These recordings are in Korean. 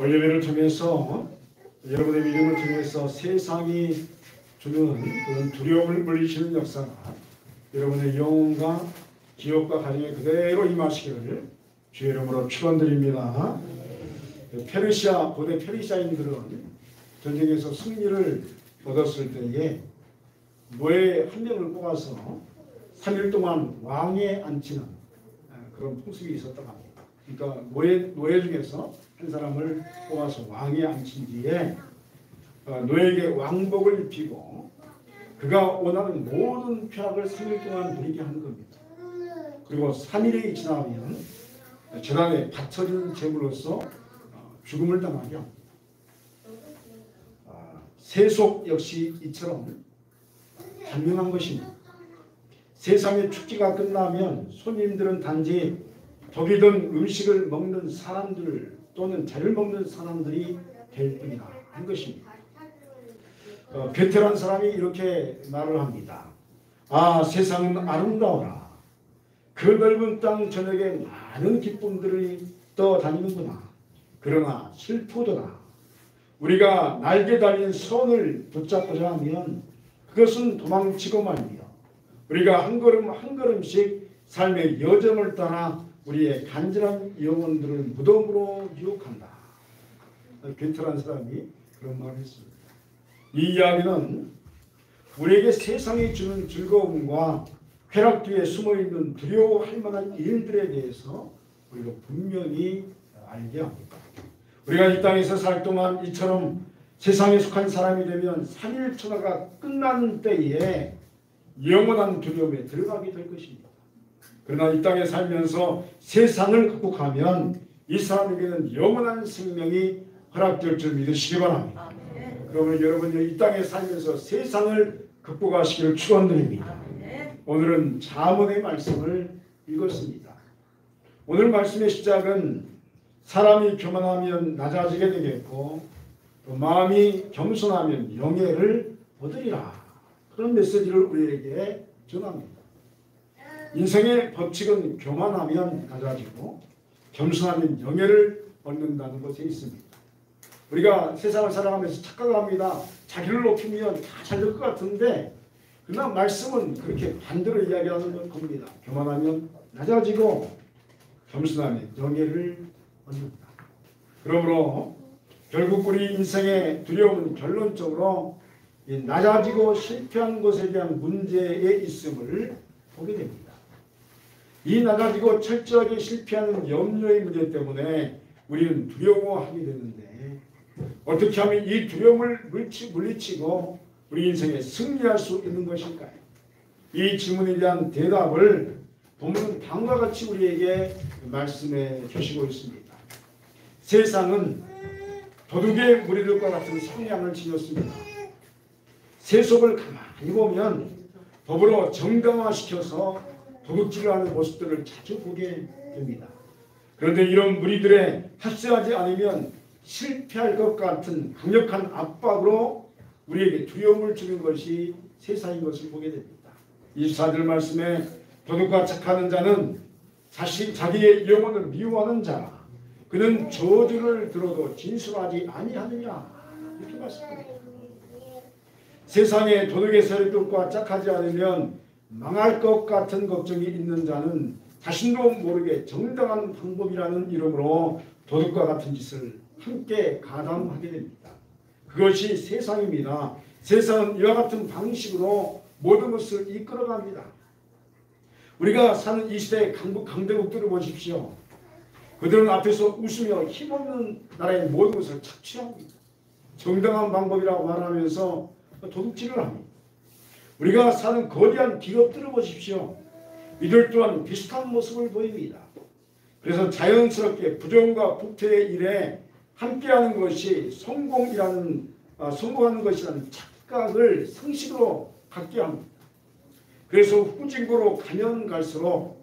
오늘 예배를 통해서 여러분의 믿음을 통해서 세상이 주는 그런 두려움을 물리치는 역사가 여러분의 영혼과 기업과 가정에 그대로 임하시기를 주의 이름으로 축원드립니다. 페르시아 고대 페르시아인들은 전쟁에서 승리를 얻었을 때에 노예 한 명을 뽑아서 3일 동안 왕에 앉히는 그런 풍습이 있었다고 합니다. 그러니까 노예 중에서 한 사람을 뽑아서 왕에 앉힌 뒤에 노예에게 왕복을 입히고 그가 원하는 모든 쾌락을 3일 동안 누리게 하는 겁니다. 그리고 3일이 지나면 재단에 바쳐진 제물로서 죽음을 당하게 합니다. 세속 역시 이처럼 단명한 것입니다. 세상의 축제가 끝나면 손님들은 단지 덕이든 음식을 먹는 사람들 또는 자를 먹는 사람들이 될 뿐이다 한 것입니다. 베테랑 사람이 이렇게 말을 합니다. 아, 세상은 아름다워라. 그 넓은 땅 저녁에 많은 기쁨들이 떠다니는구나. 그러나 슬프도다. 우리가 날개 달린 선을 붙잡고자 하면 그것은 도망치고 말며 우리가 한 걸음 한 걸음씩 삶의 여정을 따라 우리의 간절한 영혼들을 무덤으로 유혹한다. 베테랑 사람이 그런 말을 했습니다. 이 이야기는 우리에게 세상이 주는 즐거움과 쾌락 뒤에 숨어있는 두려워할 만한 일들에 대해서 우리가 분명히 알게 합니다. 우리가 이 땅에서 살 동안 이처럼 세상에 속한 사람이 되면 3일 천하가 끝나는 때에 영원한 두려움에 들어가게 될 것입니다. 그러나 이 땅에 살면서 세상을 극복하면 이 사람에게는 영원한 생명이 허락될 줄 믿으시기 바랍니다. 그러면 여러분이 이 땅에 살면서 세상을 극복하시기를 축원드립니다. 오늘은 잠언의 말씀을 읽었습니다. 오늘 말씀의 시작은 사람이 교만하면 낮아지게 되겠고 또 마음이 겸손하면 영예를 얻으리라. 그런 메시지를 우리에게 전합니다. 인생의 법칙은 교만하면 낮아지고 겸손하면 영예를 얻는다는 것에 있습니다. 우리가 세상을 살아가면서 착각합니다. 자기를 높이면 다 잘 될 것 같은데 그러나 말씀은 그렇게 반대로 이야기하는 겁니다. 교만하면 낮아지고 겸손하면 영예를 얻는다. 그러므로 결국 우리 인생의 두려움은 결론적으로 낮아지고 실패한 것에 대한 문제에 있음을 보게 됩니다. 이 낮아지고 철저하게 실패하는 염려의 문제 때문에 우리는 두려워하게 되는데 어떻게 하면 이 두려움을 물리치고 우리 인생에 승리할 수 있는 것일까요? 이 질문에 대한 대답을 본문은 다음과 같이 우리에게 말씀해 주시고 있습니다. 세상은 도둑의 무리들과 같은 성향을 지녔습니다. 세속을 가만히 보면 법으로 정당화시켜서 도둑질을 하는 모습들을 자주 보게 됩니다. 그런데 이런 무리들에 합세하지 않으면 실패할 것 같은 강력한 압박으로 우리에게 두려움을 주는 것이 세상인 것을 보게 됩니다. 24절 말씀에 도둑과 착하는 자는 자기의 영혼을 미워하는 자 그는 저주를 들어도 진술하지 아니하느냐 이렇게 말씀합니다. 세상에 도둑의 세력들과 짝하지 않으면 망할 것 같은 걱정이 있는 자는 자신도 모르게 정당한 방법이라는 이름으로 도둑과 같은 짓을 함께 가담하게 됩니다. 그것이 세상입니다. 세상은 이와 같은 방식으로 모든 것을 이끌어갑니다. 우리가 사는 이 시대의 강대국들을 보십시오. 그들은 앞에서 웃으며 힘없는 나라의 모든 것을 착취합니다. 정당한 방법이라고 말하면서 도둑질을 합니다. 우리가 사는 거대한 기업들을 보십시오. 이들 또한 비슷한 모습을 보입니다. 그래서 자연스럽게 부정과 부패의 일에 함께하는 것이 성공하는 것이라는 착각을 상식으로 갖게 합니다. 그래서 후진국으로 가면 갈수록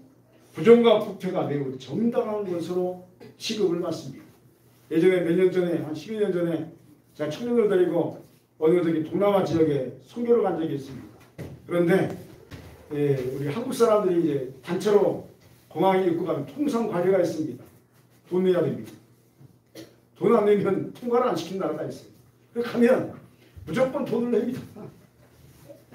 부정과 부패가 매우 정당한 것으로 취급을 받습니다. 예전에 몇 년 전에 한 12년 전에 제가 청년을 데리고 어느 저기 동남아 지역에 선교를 간 적이 있습니다. 그런데 우리 한국 사람들이 이제 단체로 공항에 입고 가면 통상 관리가 있습니다. 돈 내야 됩니다. 돈 안 내면 통과를 안 시킨 나라가 있어요. 그렇게 하면 무조건 돈을 냅니다.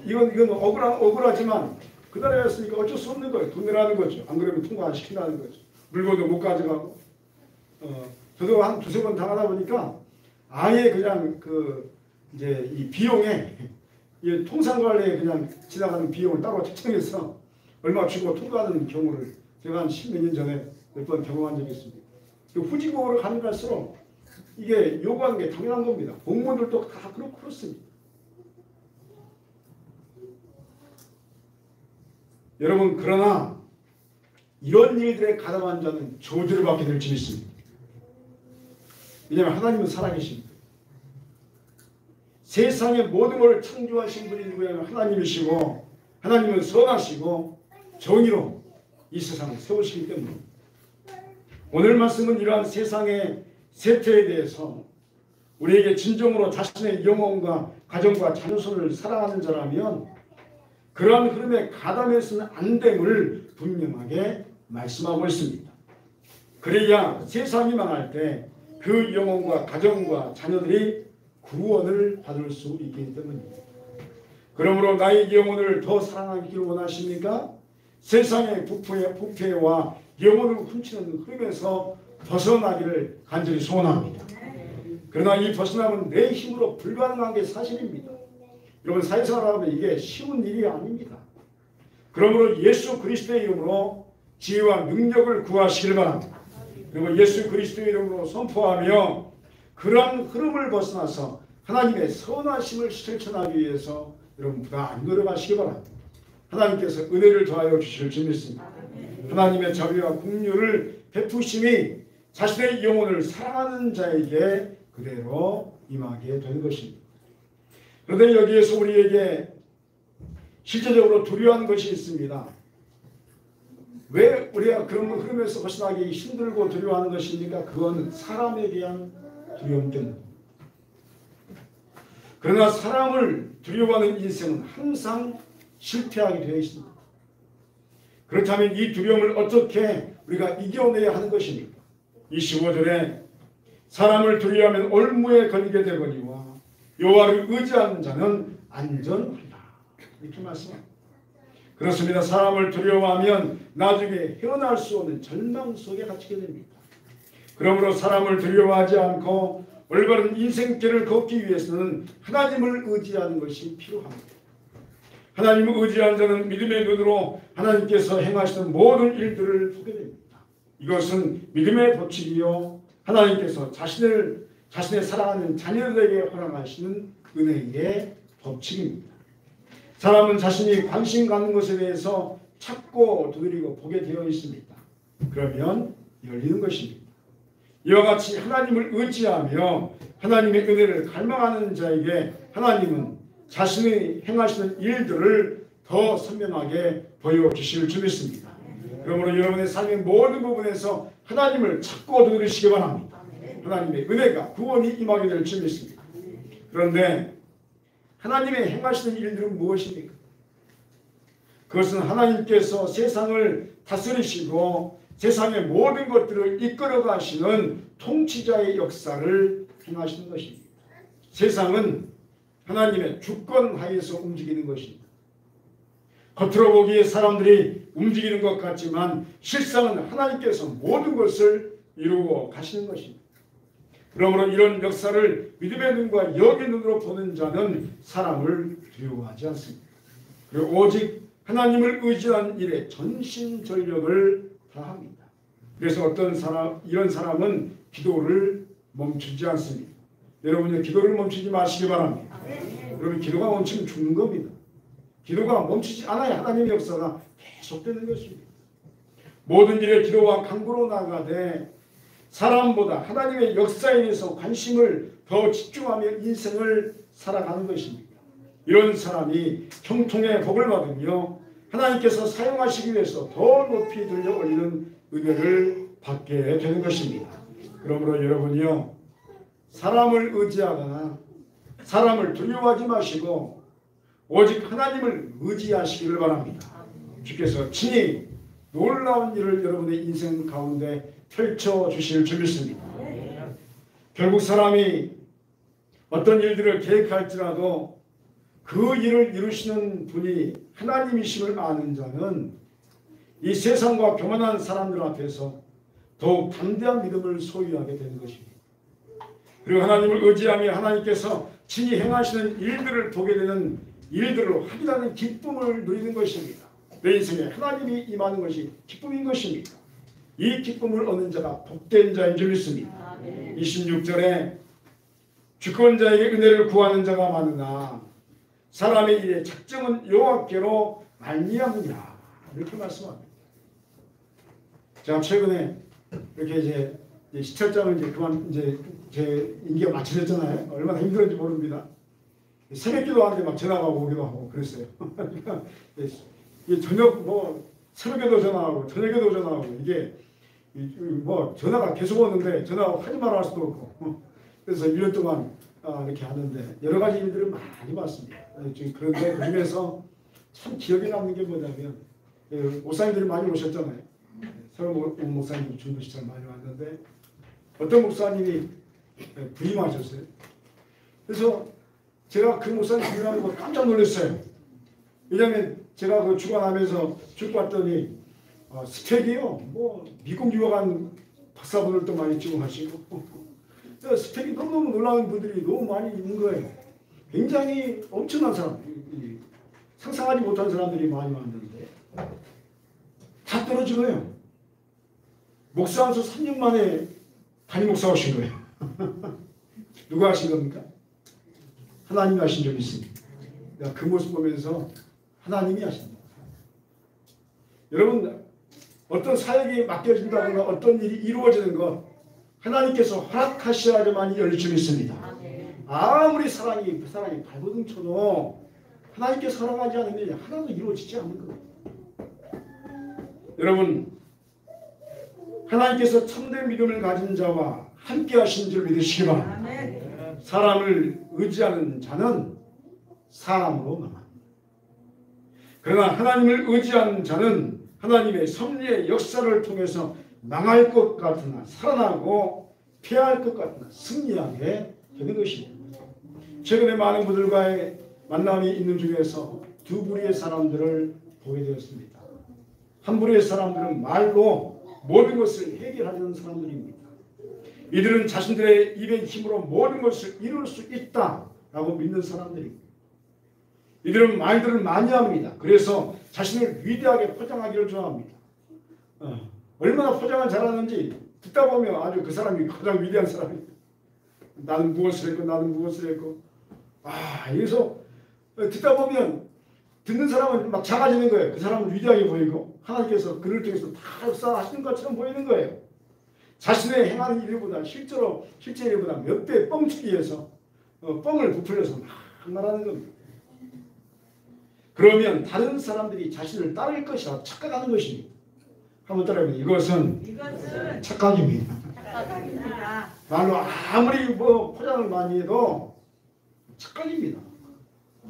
이건 억울하지만 그 나라였으니까 어쩔 수 없는 거예요. 돈 내라는 거죠. 안 그러면 통과 안 시킨다는 거죠. 물건도 못 가져가고. 저도 한 두세 번 당하다 보니까 아예 그냥 이제 이 비용에 이 통상관리에 그냥 지나가는 비용을 따로 책정해서 얼마 주고 통과하는 경우를 제가 한 10몇 년 전에 몇 번 경험한 적이 있습니다. 후진국으로 가면 갈수록 이게 요구하는 게 당연한 겁니다. 공무원들도 다 그렇습니다. 여러분, 그러나 이런 일들에 가담한 자는 저주를 받게 될 줄 있습니다. 왜냐하면 하나님은 살아계십니다. 세상의 모든 걸 창조하신 분이 누구냐면 하나님이시고, 하나님은 선하시고 정의로 이 세상을 세우시기 때문에 오늘 말씀은 이러한 세상의 세태에 대해서 우리에게 진정으로 자신의 영혼과 가정과 자녀손을 사랑하는 자라면 그러한 흐름에 가담해서는 안 됨을 분명하게 말씀하고 있습니다. 그래야 세상이 망할 때 그 영혼과 가정과 자녀들이 구원을 받을 수 있기 때문입니다. 그러므로 나의 영혼을 더 사랑하기를 원하십니까? 세상의 부패와 영혼을 훔치는 흐름에서 벗어나기를 간절히 소원합니다. 그러나 이 벗어남은 내 힘으로 불가능한 게 사실입니다. 여러분, 사회생활하면 이게 쉬운 일이 아닙니다. 그러므로 예수 그리스도의 이름으로 지혜와 능력을 구하시길 바랍니다. 그리고 예수 그리스도의 이름으로 선포하며 그러한 흐름을 벗어나서 하나님의 선하심을 실천하기 위해서 여러분 부다 안 걸어가시기 바랍니다. 하나님께서 은혜를 더하여 주실 줄 믿습니다. 하나님의 자비와 긍휼을 베푸심이 자신의 영혼을 사랑하는 자에게 그대로 임하게 되는 것입니다. 그런데 여기에서 우리에게 실제적으로 두려워하는 것이 있습니다. 왜 우리가 그런 흐름에서 벗어나기 힘들고 두려워하는 것입니까? 그건 사람에 대한 두려움 때문입니다. 그러나 사람을 두려워하는 인생은 항상 실패하게 되어 있습니다. 그렇다면 이 두려움을 어떻게 우리가 이겨내야 하는 것입니까? 25절에 사람을 두려워하면 올무에 걸리게 되거니와 여호와를 의지하는 자는 안전하다. 이렇게 말씀합니다. 그렇습니다. 사람을 두려워하면 나중에 헤어날 수 없는 절망 속에 갇히게 됩니다. 그러므로 사람을 두려워하지 않고 올바른 인생길을 걷기 위해서는 하나님을 의지하는 것이 필요합니다. 하나님을 의지하는 자는 믿음의 눈으로 하나님께서 행하시는 모든 일들을 보게 됩니다. 이것은 믿음의 법칙이요 하나님께서 자신의 사랑하는 자녀들에게 허락하시는 은혜의 법칙입니다. 사람은 자신이 관심 갖는 것에 대해서 찾고 두드리고 보게 되어 있습니다. 그러면 열리는 것입니다. 이와 같이 하나님을 의지하며 하나님의 은혜를 갈망하는 자에게 하나님은 자신이 행하시는 일들을 더 선명하게 보여주실 줄 믿습니다. 그러므로 여러분의 삶의 모든 부분에서 하나님을 찾고 두드리시기 바랍니다. 하나님의 은혜가 구원이 임하게 될 줄 믿습니다. 그런데 하나님의 행하시는 일들은 무엇입니까? 그것은 하나님께서 세상을 다스리시고 세상의 모든 것들을 이끌어 가시는 통치자의 역사를 행하시는 것입니다. 세상은 하나님의 주권 하에서 움직이는 것입니다. 겉으로 보기에 사람들이 움직이는 것 같지만 실상은 하나님께서 모든 것을 이루고 가시는 것입니다. 그러므로 이런 역사를 믿음의 눈과 영의 눈으로 보는 자는 사람을 두려워하지 않습니다. 그리고 오직 하나님을 의지하는 일에 전심전력을 다합니다. 그래서 이런 사람은 기도를 멈추지 않습니다. 여러분이 기도를 멈추지 마시기 바랍니다. 여러분, 기도가 멈추면 죽는 겁니다. 기도가 멈추지 않아야 하나님의 역사가 계속되는 것입니다. 모든 일에 기도와 간구로 나아가되 사람보다 하나님의 역사에 대해서 관심을 더 집중하며 인생을 살아가는 것입니다. 이런 사람이 형통의 복을 받으며 하나님께서 사용하시기 위해서 더 높이 들려 올리는 은혜를 받게 되는 것입니다. 그러므로 여러분이요, 사람을 의지하거나 사람을 두려워하지 마시고 오직 하나님을 의지하시기를 바랍니다. 주께서 친히 놀라운 일을 여러분의 인생 가운데 펼쳐주실 줄 믿습니다. 결국 사람이 어떤 일들을 계획할지라도 그 일을 이루시는 분이 하나님이심을 아는 자는 이 세상과 교만한 사람들 앞에서 더욱 담대한 믿음을 소유하게 되는 것입니다. 그리고 하나님을 의지하며 하나님께서 친히 행하시는 일들을 보게 되는 일들을 확인하는 기쁨을 누리는 것입니다. 내 인생에 하나님이 임하는 것이 기쁨인 것입니다. 이 기쁨을 얻는 자가 복된 자인 줄 믿습니다. 26절에 주권자에게 은혜를 구하는 자가 많으나 사람의 일의 작정은 여호와께로 말미암으냐 이렇게 말씀합니다. 제가 최근에 이렇게 이제 시찰장을 이제 그만 이제 제 임기가 마쳐졌잖아요. 얼마나 힘들었는지 모릅니다. 새벽기도 하는데 막 전화가 오기도 하고 그랬어요. 그러니까 저녁 뭐 새벽에도 전화하고 저녁에도 전화하고 이게 뭐 전화가 계속 오는데 전화 하지 말아 할 수도 없고 그래서 1년 동안 이렇게 하는데 여러 가지 일들을 많이 봤습니다. 그런데 그 중에서 참 기억에 남는 게 뭐냐면 목사님들이 많이 오셨잖아요. 서울 목사님 중부시청 많이 왔는데 어떤 목사님이 부임하셨어요. 그래서 제가 그 목사님 부임하는 거 깜짝 놀랐어요. 왜냐하면 제가 그 주관하면서 쭉 봤더니 스펙이요. 뭐 미국 유학한 박사분들도 많이 지원하시고 스펙이 너무너무 놀라운 분들이 너무 많이 있는 거예요. 굉장히 엄청난 사람, 상상하지 못한 사람들이 많이 왔는데 다 떨어진 거예요. 목사 안서 3년 만에 담임 목사 오신 거예요. 누가 하신 겁니까? 하나님이 하신 적이 있습니다. 내가 그 모습 보면서 하나님이 하십니다. 여러분 어떤 사역이 맡겨진다거나 어떤 일이 이루어지는 것 하나님께서 허락하셔야지만 열릴 줄 믿습니다. 아무리 사랑이 발버둥 쳐도 하나님께서 허락하지 않으면 일이 하나도 이루어지지 않는 거예요. 여러분 하나님께서 참된 믿음을 가진 자와 함께 하신 줄 믿으시기 바랍니다. 사람을 의지하는 자는 사람으로 망합니다. 그러나 하나님을 의지하는 자는 하나님의 섭리의 역사를 통해서 망할 것 같으나 살아나고 패할 것 같으나 승리하게 되는 것입니다. 최근에 많은 분들과의 만남이 있는 중에서 두 부류의 사람들을 보게 되었습니다. 한 부류의 사람들은 말로 모든 것을 해결하려는 사람들입니다. 이들은 자신들의 입의 힘으로 모든 것을 이룰 수 있다라고 믿는 사람들입니다. 이들은 말들을 많이 합니다. 그래서 자신을 위대하게 포장하기를 좋아합니다. 얼마나 포장을 잘하는지 듣다 보면 아주 그 사람이 가장 위대한 사람입니다. 나는 무엇을 했고 나는 무엇을 했고 여기서 듣다 보면 듣는 사람은 막 작아지는 거예요. 그 사람은 위대하게 보이고 하나님께서 그를 통해서 다 역사하시는 것처럼 보이는 거예요. 자신의 행하는 일보다 실제 일보다 몇 배 뻥치기 위해서 뻥을 부풀려서 막 말하는 겁니다. 그러면 다른 사람들이 자신을 따를 것이라 착각하는 것입니다. 한번 따라해보세요. 이것은 착각입니다. 말로 아무리 포장을 많이 해도 착각입니다.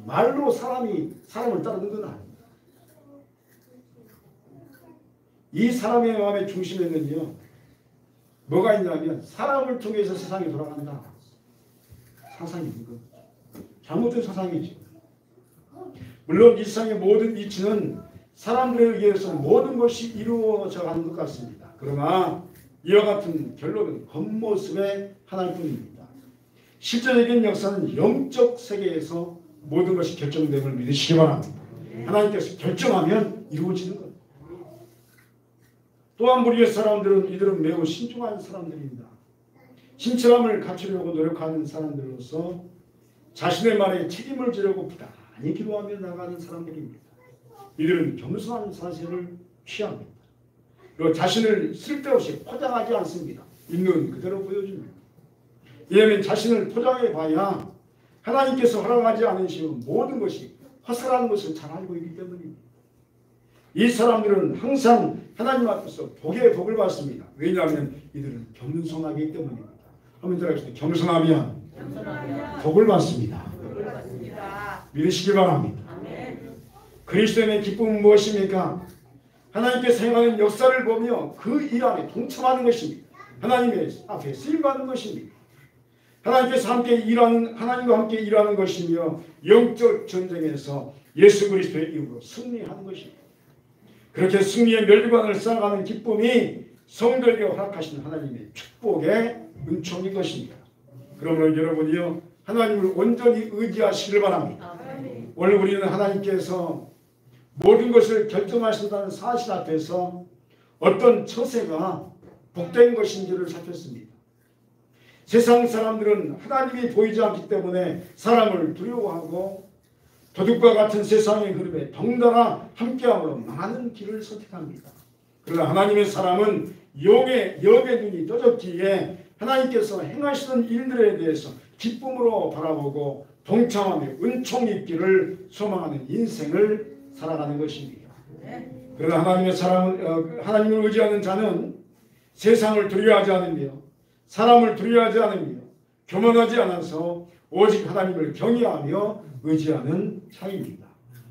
말로 사람을 따르는 건 아닙니다. 이 사람의 마음의 중심에는요 뭐가 있냐면 사람을 통해서 세상이 돌아간다. 사상이 있는 것. 잘못된 사상이지. 물론 이 세상의 모든 이치는 사람들에 의해서 모든 것이 이루어져 가는 것 같습니다. 그러나 이와 같은 결론은 겉모습의 하나일 뿐입니다. 실제적인 역사는 영적 세계에서 모든 것이 결정됨을 믿으시기 바랍니다. 하나님께서 결정하면 이루어지는 것. 또한 우리의 사람들은 이들은 매우 신중한 사람들입니다. 신철함을 갖추려고 노력하는 사람들로서 자신의 말에 책임을 지려고 부단히 기도하며 나가는 사람들입니다. 이들은 겸손한 사실을 취합니다. 그리고 자신을 쓸데없이 포장하지 않습니다. 있는 그대로 보여줍니다. 왜냐하면 자신을 포장해 봐야 하나님께서 허락하지 않으시면 모든 것이 허술한 것을 잘 알고 있기 때문입니다. 이 사람들은 항상 하나님 앞에서 복의 복을 받습니다. 왜냐하면 이들은 겸손하기 때문입니다. 한번 들어보세요. 겸손하면 복을 받습니다. 믿으시기 바랍니다. 그리스도인의 기쁨은 무엇입니까? 하나님께서 행하는 역사를 보며 그 일 안에 동참하는 것입니다. 하나님의 앞에 쓰임받는 것입니다. 하나님과 함께 일하는 것이며 영적 전쟁에서 예수 그리스도의 이름으로 승리하는 것입니다. 그렇게 승리의 멸류관을 쌓아가는 기쁨이 성도에게 허락하신 하나님의 축복의 은총인 것입니다. 그러므로 여러분이요 하나님을 온전히 의지하시길 바랍니다. 오늘 우리는 하나님께서 모든 것을 결정하신다는 사실 앞에서 어떤 처세가 복된 것인지를 살폈습니다. 세상 사람들은 하나님이 보이지 않기 때문에 사람을 두려워하고 도둑과 같은 세상의 흐름에 덩달아 함께함으로 많은 길을 선택합니다. 그러나 하나님의 사람은 영의 눈이 떠졌기에 하나님께서 행하시는 일들에 대해서 기쁨으로 바라보고 동참하며 은총 입기를 소망하는 인생을 살아가는 것입니다. 그러나 하나님을 의지하는 자는 세상을 두려워하지 않으며 사람을 두려워하지 않으며 교만하지 않아서 오직 하나님을 경외하며 의지하는 자입니다.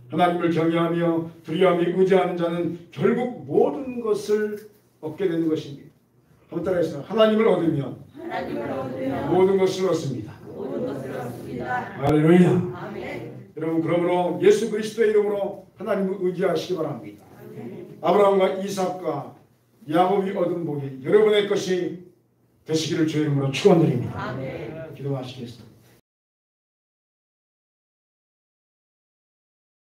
하나님을 경외하며 두려워하며 의지하는 자는 결국 모든 것을 얻게 되는 것입니다. 한번 따라해서 하나님을 얻으면 모든 것을 얻습니다. 할렐루야. 아멘. 여러분 그러므로 예수 그리스도의 이름으로 하나님을 의지하시기 바랍니다. 아브라함과 이삭과 야곱이 얻은 복이 여러분의 것이 되시기를 주의 이름으로 축원드립니다. 기도하시겠습니다.